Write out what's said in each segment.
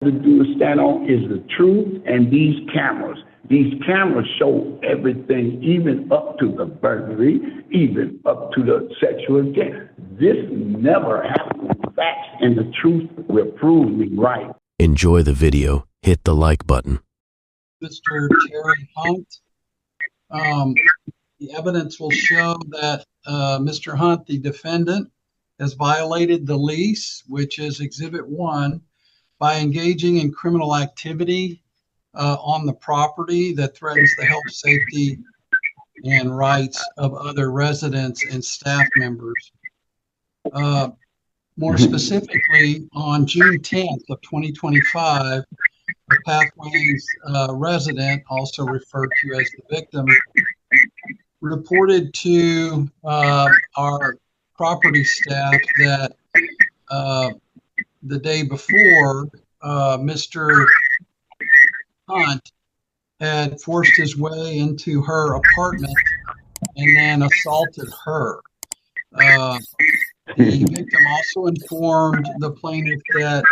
to do is stand on is the truth and these cameras. These cameras show everything, even up to the burglary, even up to the sexual intent. This never happened. Facts and the truth will prove me right. Enjoy the video. Hit the like button. Mr. Terry Hunt. The evidence will show that Mr. Hunt, the defendant, has violated the lease, which is Exhibit 1, by engaging in criminal activity on the property that threatens the health, safety, and rights of other residents and staff members. More specifically, on June 10th of 2025, the Pathways resident, also referred to as the victim, reported to our property staff that the day before, Mr. Hunt had forced his way into her apartment and then assaulted her. The victim also informed the plaintiff that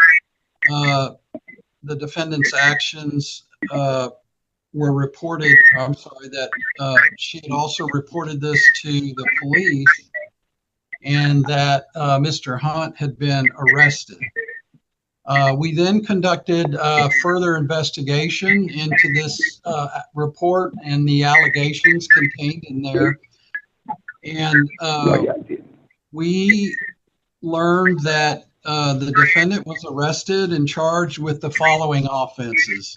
the defendant's actions were reported, that she had also reported this to the police and that Mr. Hunt had been arrested. We then conducted further investigation into this report and the allegations contained in there. And we learned that the defendant was arrested and charged with the following offenses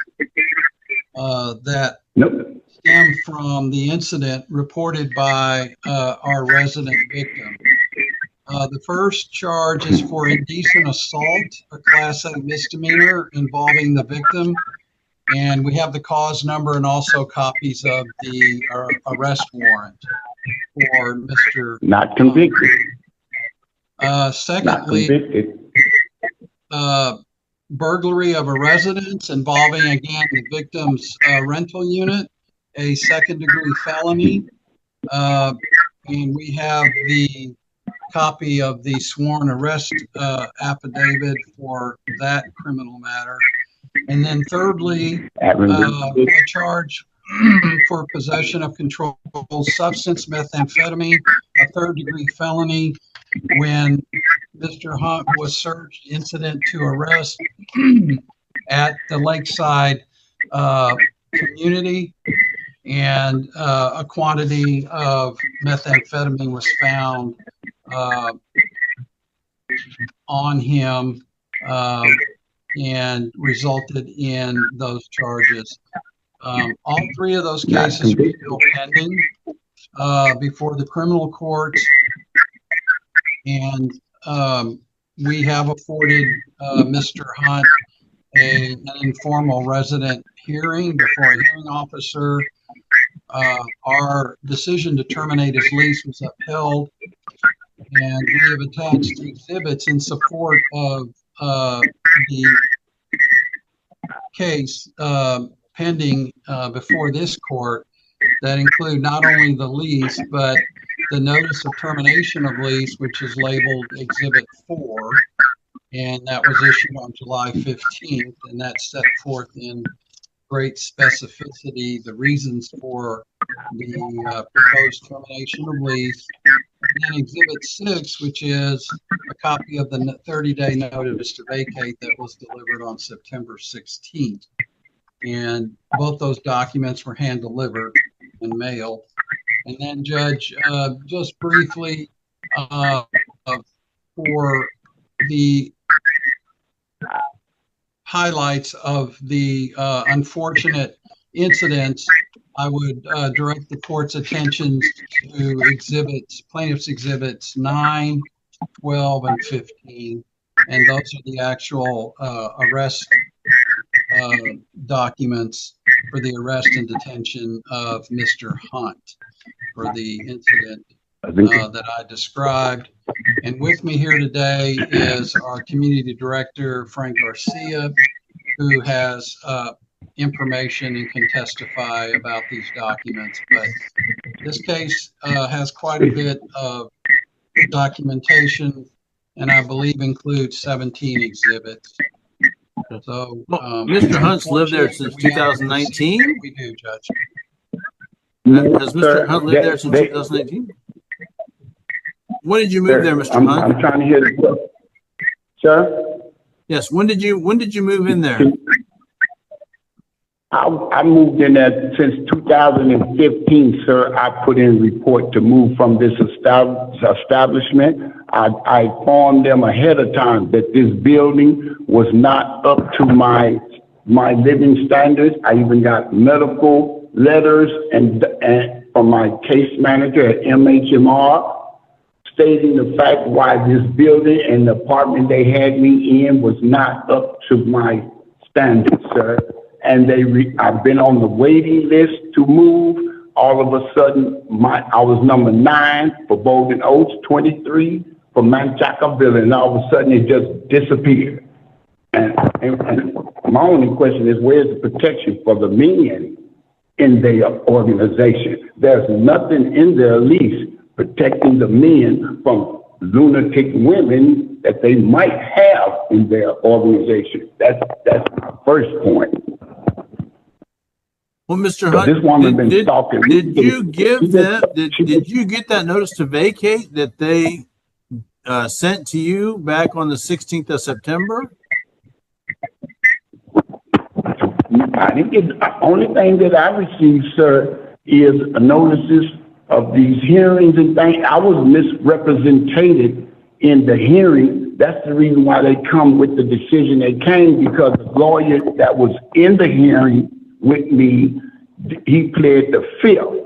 that stem from the incident reported by our resident victim. The first charge is for indecent assault, a Class A misdemeanor involving the victim. And we have the cause number and also copies of the arrest warrant for Mr. Not convicted. Secondly, burglary of a residence involving, again, the victim's rental unit, a second-degree felony. And we have the copy of the sworn arrest affidavit for that criminal matter. And then thirdly, a charge for possession of controlled substance, methamphetamine, a third-degree felony when Mr. Hunt was searched incident to arrest at the Lakeside community, and a quantity of methamphetamine was found on him and resulted in those charges. All three of those cases are still pending before the criminal courts, and we have afforded Mr. Hunt an informal resident hearing before a hearing officer. Our decision to terminate his lease was upheld, and we have attached exhibits in support of the case pending before this court that include not only the lease, but the notice of termination of lease, which is labeled Exhibit 4, and that was issued on July 15th, and that set forth in great specificity the reasons for the proposed termination of lease. And then Exhibit 6, which is a copy of the 30-day notice to vacate that was delivered on September 16th. And both those documents were hand-delivered and mailed. And then, Judge, just briefly, for the highlights of the unfortunate incidents, I would direct the court's attention to plaintiff's exhibits 9, 12, and 15. And those are the actual arrest documents for the arrest and detention of Mr. Hunt for the incident that I described. And with me here today is our community director, Frank Garcia, who has information and can testify about these documents. But this case has quite a bit of documentation, and I believe includes 17 exhibits. So, Well, Mr. Hunt's lived there since 2019? We do, Judge. Has Mr. Hunt lived there since 2018? When did you move there, Mr. Hunt? I'm trying to hear the sir. Yes. When did you move in there? I moved in there since 2015, sir. I put in a report to move from this establishment. I informed them ahead of time that this building was not up to my living standards. I even got medical letters and from my case manager at MHMR stating the fact why this building and the apartment they had me in was not up to my standards, sir. And I've been on the waiting list to move. All of a sudden, I was number 9 for Bolden Oaks, 23 for Manchacaville, and all of a sudden it just disappeared. And my only question is, where's the protection for the men in their organization? There's nothing in their lease protecting the men from lunatic women that they might have in their organization. That's my first point. Well, Mr. Hunt, this woman been stalking. Did you give them? Did you get that notice to vacate that they sent to you back on the 16th of September? I didn't get. The only thing that I received, sir, is notices of these hearings and things. I was misrepresented in the hearing. That's the reason why they come with the decision they came, because the lawyer that was in the hearing with me, he pled the fifth.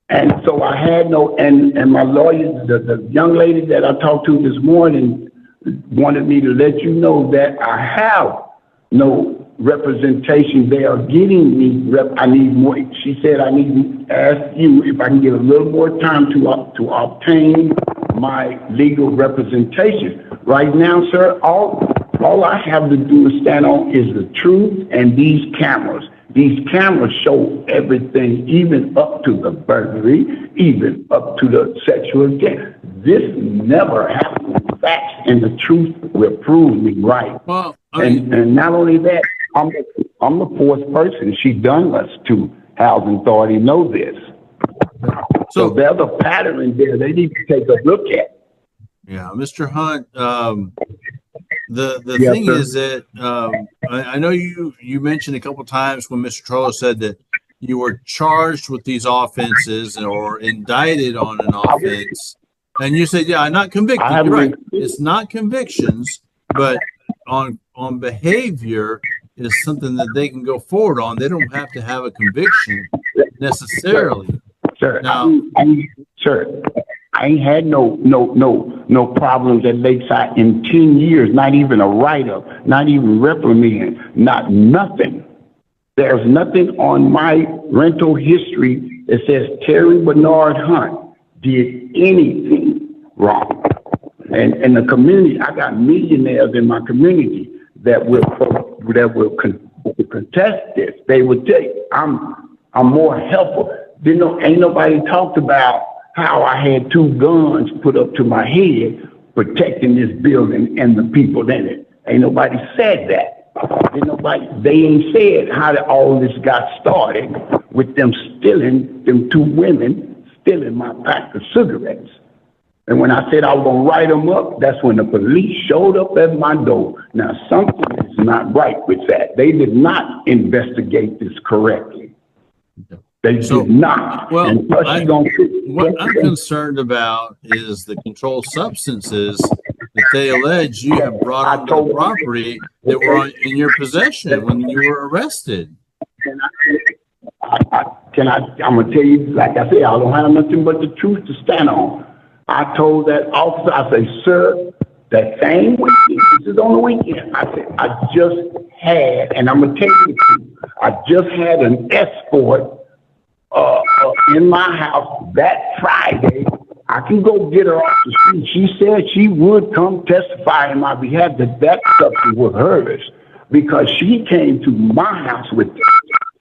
And so I had no, and my lawyer, the young lady that I talked to this morning wanted me to let you know that I have no representation. They are getting me, I need more. She said I need to ask you if I can get a little more time to obtain my legal representation. Right now, sir, all I have to do is stand on is the truth and these cameras. These cameras show everything, even up to the burglary, even up to the sexual assault. This never happened. Facts and the truth will prove me right. Well, and not only that, I'm the fourth person she done us to. Housing Authority know this. So there's a pattern in there they need to take a look at. Yeah, Mr. Hunt, the thing is that I know you mentioned a couple times when Mr. Trollo said that you were charged with these offenses or indicted on an offense, and you said, "Yeah, I'm not convicted." You're right. It's not convictions, but on behavior is something that they can go forward on. They don't have to have a conviction necessarily. Sir, now, I ain't had no problems at Lakeside in 10 years, not even a write-up, not even reprimand, nothing. There's nothing on my rental history that says Terry Bernard Hunt did anything wrong. And in the community, I got millionaires in my community that will contest this. They would say, I'm more helpful. Ain't nobody talked about how I had 2 guns put up to my head protecting this building and the people in it. Ain't nobody said that. They ain't said how all this got started with them 2 women stealing my pack of cigarettes. And when I said I was going to write them up, that's when the police showed up at my door. Now, something is not right with that. They did not investigate this correctly. They did not. Well, what I'm concerned about is the controlled substances that they allege you have brought onto the property that were in your possession when you were arrested. I'm going to tell you, like I said, I don't have nothing but the truth to stand on. I told that officer, I say, sir, that same weekend, this is on the weekend, I said, I just had, and I'm going to tell you the truth, I just had an escort in my house that Friday. I can go get her off the street. She said she would come testify in my behalf that substance was hers because she came to my house with it.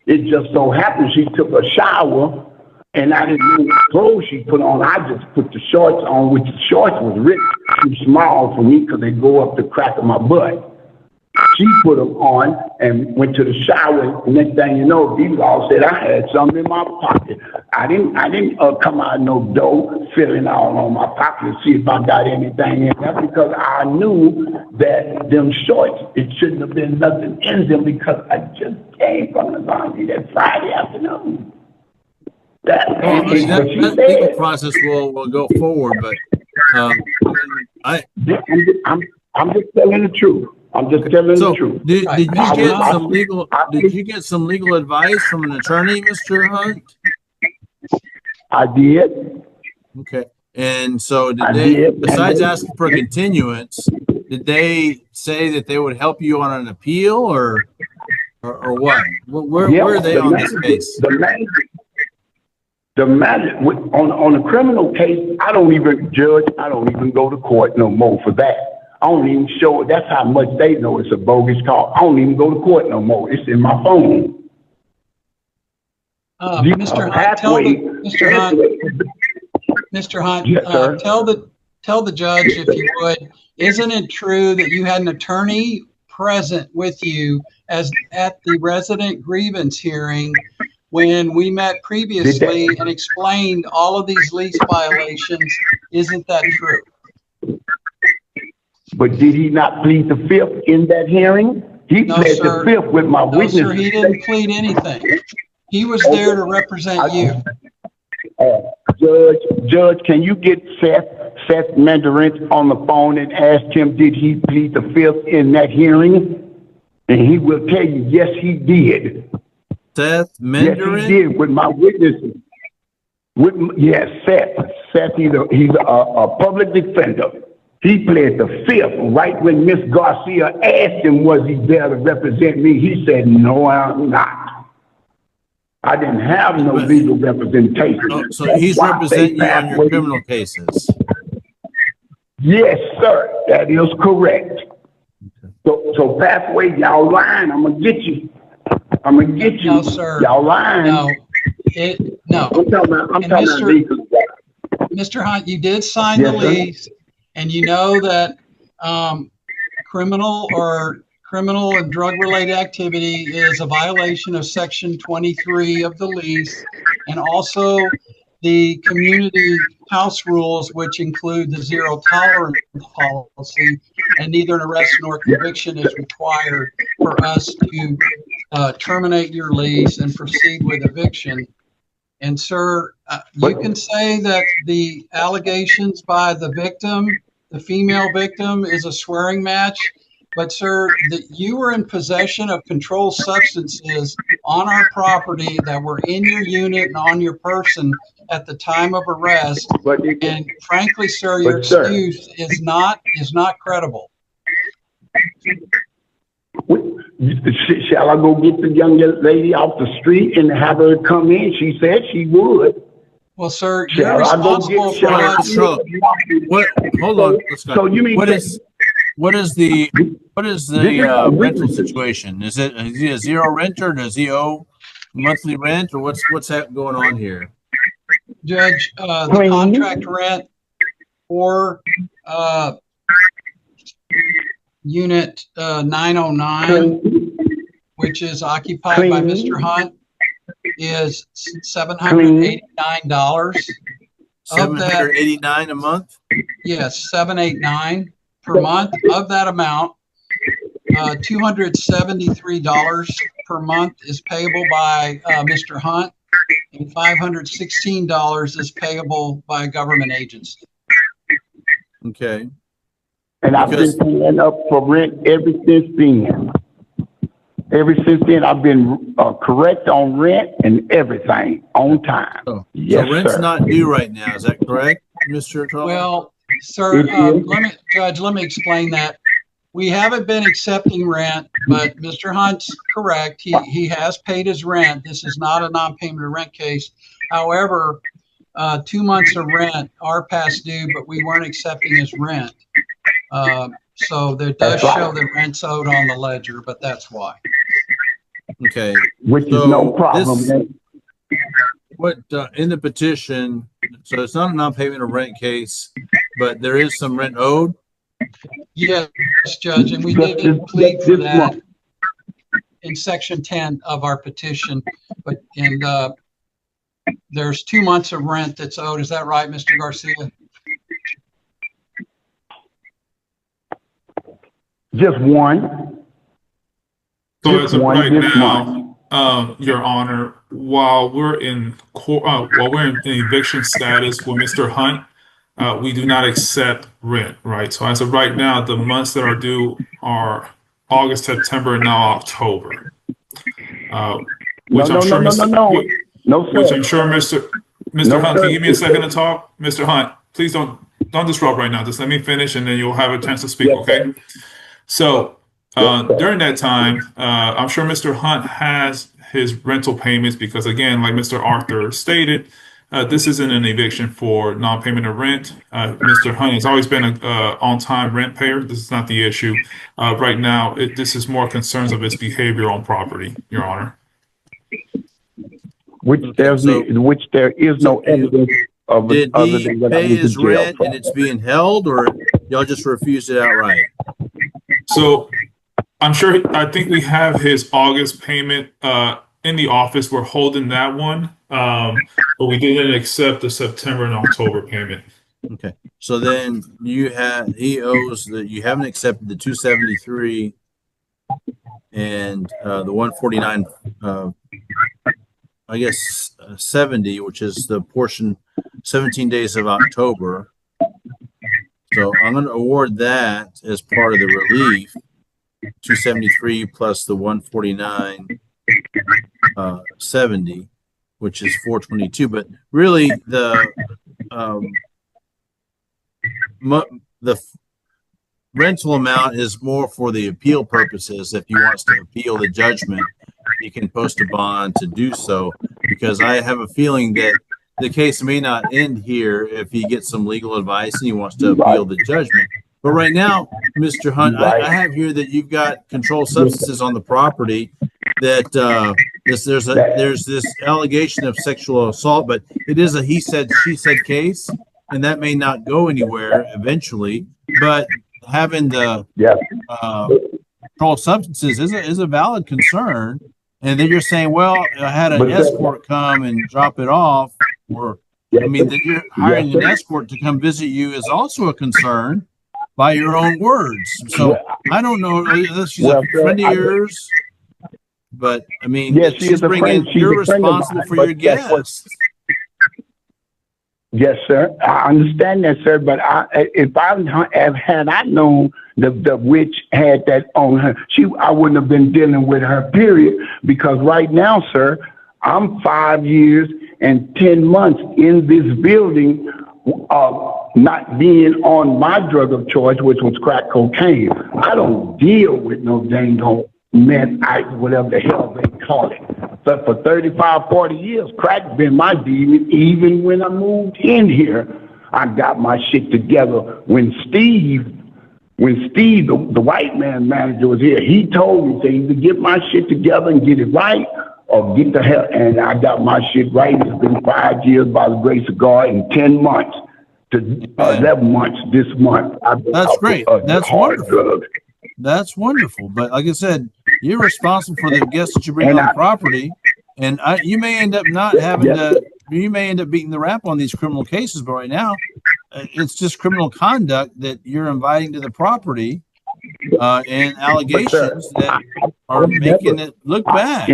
It just so happened she took a shower and I didn't know what clothes she put on. I just put the shorts on, which the shorts was really too small for me because they go up the crack of my butt. She put them on and went to the shower. Next thing you know, these all said I had something in my pocket. I didn't come out no door feeling all on my pocket to see if I got anything in there because I knew that them shorts, it shouldn't have been nothing in them because I just came from the laundry that Friday afternoon. That legal process will go forward, but I'm just telling the truth. I'm just telling the truth. Did you get some legal advice from an attorney, Mr. Hunt? I did. Okay. And so besides asking for a continuance, did they say that they would help you on an appeal or what? Where are they on this case? The matter on a criminal case, I don't even judge. I don't even go to court no more for that. I don't even show it. That's how much they know it's a bogus call. I don't even go to court no more. It's in my phone. Mr. Hunt, yes, tell the judge, if you would, isn't it true that you had an attorney present with you as at the resident grievance hearing when we met previously and explained all of these lease violations? Isn't that true? But did he not plead the fifth in that hearing? He pled the fifth with my witness. No, sir, he didn't plead anything. He was there to represent you. Judge, can you get Seth Mandarins on the phone and ask him, did he plead the fifth in that hearing? And he will tell you, yes, he did. Seth Mandarin? Yes, he did with my witnesses. Yes, Seth, he's a public defender. He pled the fifth right when Miss Garcia asked him, was he there to represent me? He said, no, I'm not. I didn't have no legal representation. So he's representing you on your criminal cases? Yes, sir. That is correct. So pathway, y'all lying. I'm going to get you. No, sir. Y'all lying. No. I'm talking about legal. Mr. Hunt, you did sign the lease. And you know that criminal and drug-related activity is a violation of Section 23 of the lease, and also the community house rules, which include the zero tolerance policy, and neither an arrest nor conviction is required for us to terminate your lease and proceed with eviction. And sir, you can say that the allegations by the victim, the female victim, is a swearing match, but sir, that you were in possession of controlled substances on our property that were in your unit and on your person at the time of arrest. And frankly, sir, your excuse is not credible. Shall I go get the young lady off the street and have her come in? She said she would. Well, sir, you're responsible for hold on. So you mean what is the rental situation? Is he a zero renter? Does he owe monthly rent, or what's that going on here? Judge, the contract rent for unit 909, which is occupied by Mr. Hunt, is $789. $789 a month? Yes, $789 per month. Of that amount, $273 per month is payable by Mr. Hunt, and $516 is payable by a government agency. Okay. And I've been paying up for rent ever since then. Ever since then, I've been correct on rent and everything on time. So sir. Rent's not due right now. Is that correct, Mr. Troll? Well, sir, let me explain that. We haven't been accepting rent, but Mr. Hunt's correct. He has paid his rent. This is not a non-payment of rent case. However, 2 months of rent are past due, but we weren't accepting his rent. So there does show that rent's owed on the ledger, but that's why. Okay. Which is no problem. In the petition, so it's not a non-payment of rent case, but there is some rent owed? Yeah, Judge, and we did plead for that in section 10 of our petition, but there's 2 months of rent that's owed. Is that right, Mr. Garcia? Just one. So Just as of one right this now, Your Honor, while we're in eviction status with Mr. Hunt, we do not accept rent, right? So as of right now, the months that are due are August, September, and now October. Which I'm sure Mr. Hunt, can you give me a second to talk? Mr. Hunt, please don't disrupt right now. Just let me finish, and then you'll have a chance to speak, okay? So during that time, I'm sure Mr. Hunt has his rental payments because, again, like Mr. Arthur stated, this isn't an eviction for non-payment of rent. Mr. Hunt has always been an on-time rent payer. This is not the issue. Right now, this is more concerns of his behavior on property, Your Honor. Which there is no evidence of did other he than what pay I went to his jail rent for. and it's being held, or y'all just refused it outright? So I think we have his August payment in the office. We're holding that one, but we didn't accept the September and October payment. Okay. So then you haven't accepted the 273 and the 149, I guess 70, which is the portion 17 days of October. So I'm going to award that as part of the relief, 273 plus the 149, 70, which is 422. But really, the rental amount is more for the appeal purposes. If he wants to appeal the judgment, he can post a bond to do so, because I have a feeling that the case may not end here if he gets some legal advice and he wants to appeal the judgment. But right now, Mr. Hunt, I have here that you've got controlled substances on the property, that there's this allegation of sexual assault, but it is a he said, she said case, and that may not go anywhere eventually. But having the controlled substances is a valid concern. And then you're saying, well, I had an escort come and drop it off, or that you're hiring an escort to come visit you is also a concern by your own words. So I don't know, she's a friend of yours, but I mean, she's bringing, you're responsible for your guests. Yes, sir. I understand that, sir. But if I had known the witch had that on her, I wouldn't have been dealing with her, period. Because right now, sir, I'm 5 years and 10 months in this building, not being on my drug of choice, which was crack cocaine. I don't deal with no dang on meth, ice, whatever the hell they call it. But for 35, 40 years, crack been my demon. Even when I moved in here, I got my shit together. When Steve, the white man manager, was here, he told me to either get my shit together and get it right, or get the hell. And I got my shit right. It's been 5 years by the grace of God, and 10 months to 11 months this month. That's great. That's wonderful. That's wonderful. But like I said, you're responsible for the guests that you bring on property, and you may end up not having to. You may end up beating the rap on these criminal cases, but right now, it's just criminal conduct that you're inviting to the property, and allegations that are making it look bad.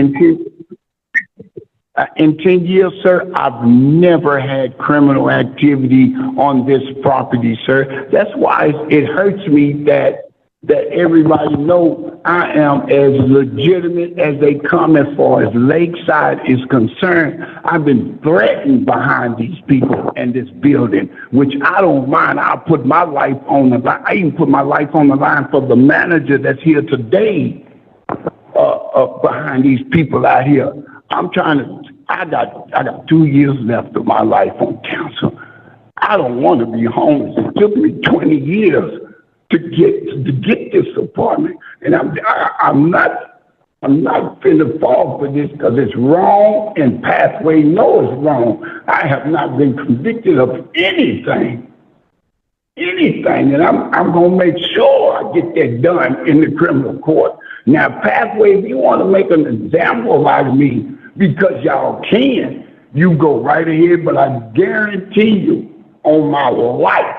In 10 years, sir, I've never had criminal activity on this property, sir. That's why it hurts me that everybody know I am as legitimate as they come as far as Lakeside is concerned. I've been threatened behind these people and this building, which I don't mind. I'll put my life on the line. I even put my life on the line for the manager that's here today, behind these people out here. I got 2 years left of my life on council. I don't want to be homeless. It took me 20 years to get this apartment, and I'm not finna fall for this because it's wrong, and Pathway knows it's wrong. I have not been convicted of anything, and I'm gonna make sure I get that done in the criminal court. Now, Pathway, if you want to make an example out of me, because y'all can, you go right ahead, but I guarantee you, on my life,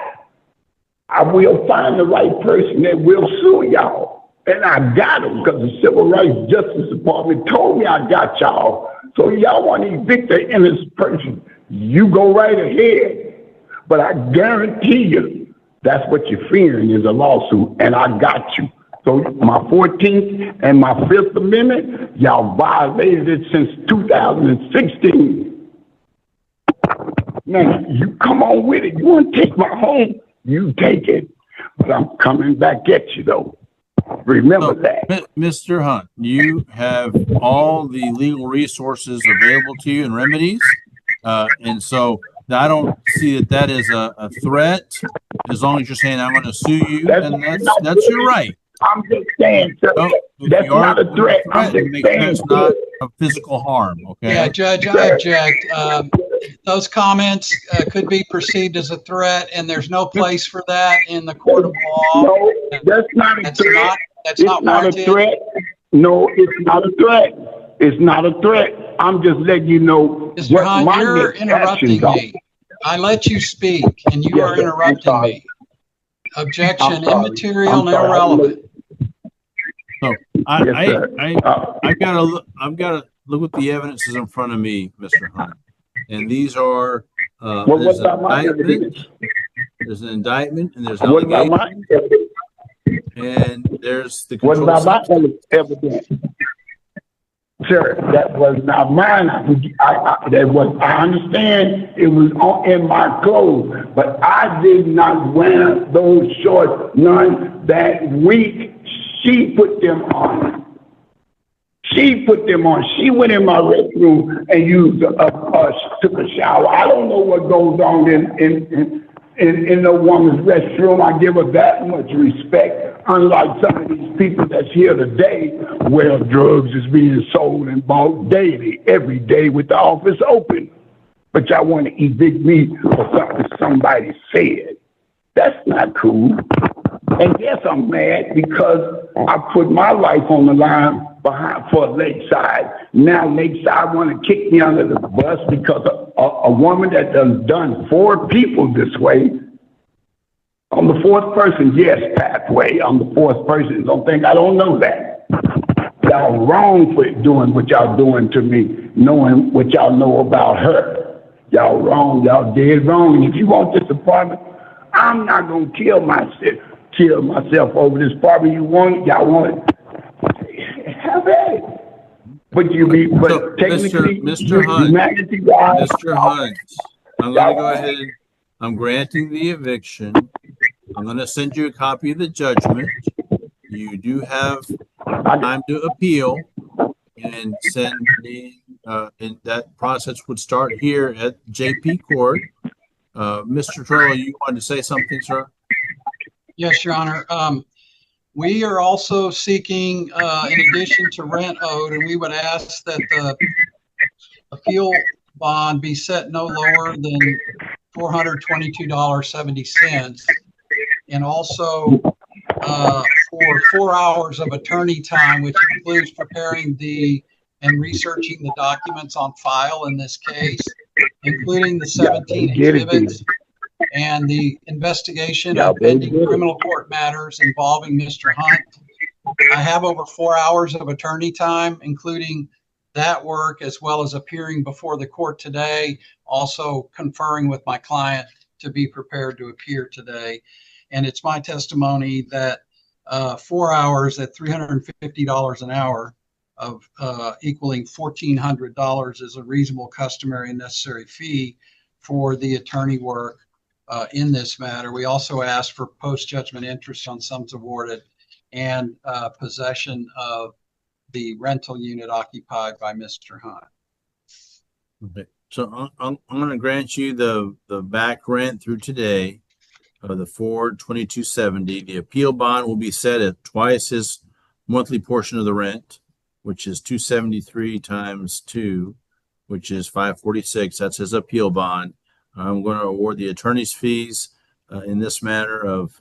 I will find the right person that will sue y'all. And I got them because the Civil Rights Justice Department told me I got y'all. So y'all want to evict an innocent person, you go right ahead. But I guarantee you, that's what you're fearing is a lawsuit, and I got you. So my 14th and my 5th Amendment, y'all violated it since 2016. Now, you come on with it. You want to take my home, you take it. But I'm coming back at you, though. Remember that. Mr. Hunt, you have all the legal resources available to you and remedies. And so I don't see that is a threat. As long as you're saying, I'm going to sue you, and that's your right. I'm just saying, sir, that's not a threat. I'm just saying it's not a physical harm, okay? Yeah, Judge, I object. Those comments could be perceived as a threat, and there's no place for that in the court of law. No, that's not a threat. It's not a threat. No, it's not a threat. It's not a threat. I'm just letting you know Mr. Hunt, you're interrupting me. I let you speak, and you are interrupting me. Objection, immaterial and irrelevant. So I've got to look at the evidence is in front of me, Mr. Hunt, and these are there's an indictment, and there's allegation, and there's the control. What about my evidence? Sir, that was not mine. I understand it was in my clothes, but I did not wear those shorts none that week. She put them on. She put them on. She went in my restroom and used took a shower. I don't know what goes on in no woman's restroom. I give her that much respect. Unlike some of these people that's here today, where drugs is being sold and bought daily, every day with the office open. But y'all want to evict me for something somebody said. That's not cool. And yes, I'm mad because I put my life on the line for Lakeside. Now Lakeside want to kick me under the bus because a woman that done 4 people this way. I'm the 4th person, yes, Pathway. I'm the 4th person. Don't think I don't know that. Y'all wrong for doing what y'all doing to me, knowing what y'all know about her. Y'all wrong. Y'all dead wrong. And if you want this apartment, I'm not gonna kill myself over this apartment. You want it? Y'all want it? Have at it. But technically, Mr. Hunt, I'm gonna go ahead. I'm granting the eviction. I'm going to send you a copy of the judgment. You do have time to appeal and send me, and that process would start here at JP Court. Mr. Turlow, you wanted to say something, sir? Yes, Your Honor. We are also seeking, in addition to rent owed, and we would ask that the appeal bond be set no lower than $422.70. And also for 4 hours of attorney time, which includes preparing and researching the documents on file in this case, including the 17 exhibits and the investigation of pending criminal court matters involving Mr. Hunt. I have over 4 hours of attorney time, including that work, as well as appearing before the court today, also conferring with my client to be prepared to appear today. And it's my testimony that 4 hours at $350 an hour of equaling $1,400 is a reasonable, customary, and necessary fee for the attorney work in this matter. We also asked for post-judgment interest on sums awarded and possession of the rental unit occupied by Mr. Hunt. Okay. So I'm going to grant you the back rent through today of the $422.70. The appeal bond will be set at twice his monthly portion of the rent, which is $273 times 2, which is $546. That's his appeal bond. I'm going to award the attorney's fees in this matter of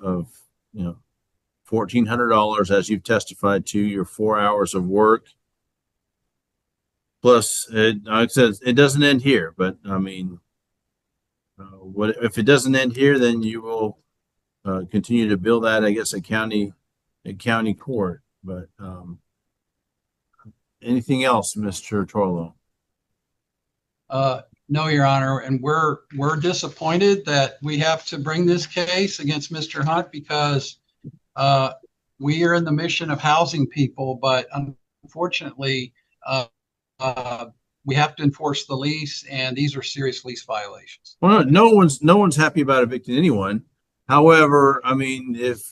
$1,400 as you've testified to your 4 hours of work. Plus, like I said, it doesn't end here, but I mean, what if it doesn't end here? Then you will continue to bill that, I guess, at county court. But anything else, Mr. Torlo? No, Your Honor, and we're disappointed that we have to bring this case against Mr. Hunt because we are in the mission of housing people, but unfortunately, we have to enforce the lease, and these are serious lease violations. Well, no one's happy about evicting anyone. However, I mean, if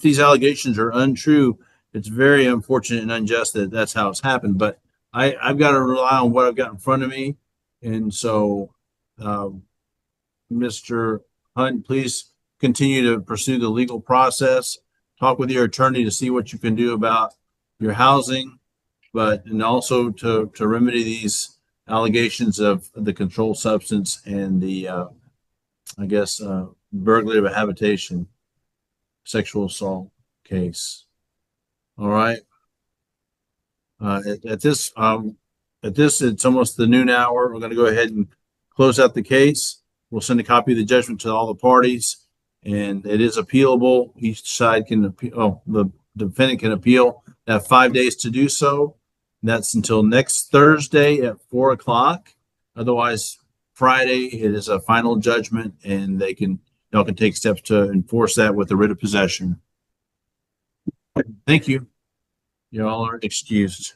these allegations are untrue, it's very unfortunate and unjust that that's how it's happened. But I've got to rely on what I've got in front of me, and so, Mr. Hunt, please continue to pursue the legal process. Talk with your attorney to see what you can do about your housing, and also to remedy these allegations of the controlled substance and the, I guess, burglary of a habitation, sexual assault case. All right. At this, it's almost the noon hour. We're going to go ahead and close out the case. We'll send a copy of the judgment to all the parties, and it is appealable. Each side can appeal. Oh, the defendant can appeal. They have 5 days to do so. That's until next Thursday at 4 o'clock. Otherwise, Friday it is a final judgment, and y'all can take steps to enforce that with a writ of possession. Thank you. You all are excused.